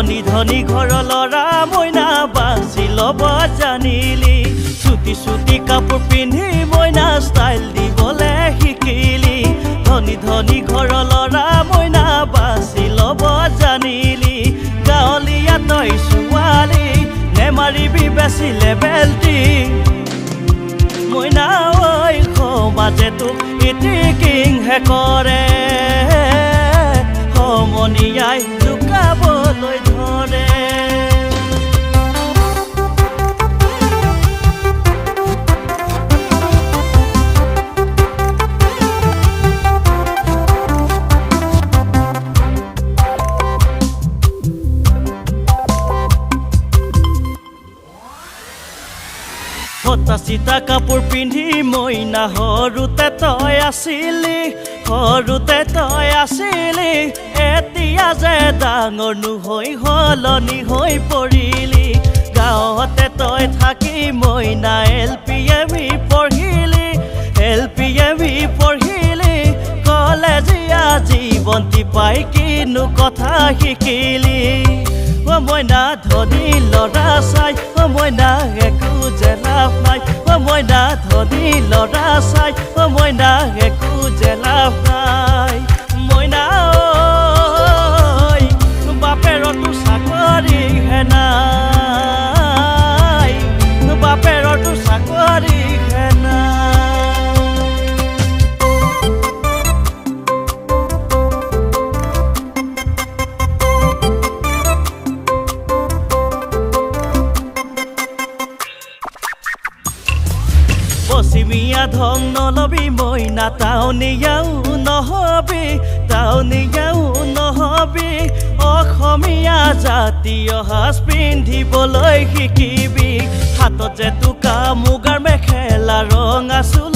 ধনী ধনী ঘৰৰ ল'ৰা মইনা বাছি ল'ব জানিলি চুটি চুটি কাপোৰ পিন্ধি মইনা ষ্টাইল দিবলৈ শিকিলি ধনী ধনী ঘৰৰ ল'ৰা মইনা বাছি ল'ব জানিলি গাঁৱলীয়া তই ছোৱালী নেমাৰিবি বেছি লেবেলটি মইনা ঐ সমাজে তোক ইটিকিংহে কৰে সমনীয়াই লুকাবলৈ ধৰে ফটা চিটা কাপোৰ পিন্ধি মইনা সৰুতে তই আছিলি এতিয়া যে ডাঙৰ নহৈ সলনি হৈ পৰিলি গাঁৱতে তই থাকি মইনা LPM পঢ়িলি কলেজীয়া জীৱন্তী পাই কিনো কথা শিকিলি মইনা ধনী ল'ৰা চাই মইনা একো যে লাভ নাই মইনা ধনী ল'ৰা চাই মইনা একো যে লাভ নাই মইনা ঐ বাপেৰতো চাকৰি হে নাই বাপেৰতো চাকৰি হে নাই পশ্চিমীয়া ধং নলবি মইনা টাউনীয়াও নহবি অসমীয়া জাতীয় সাজ পিন্ধিবলৈ শিকিবি হাতত যে টোকা মুগাৰ মেখেলা ৰঙা চুল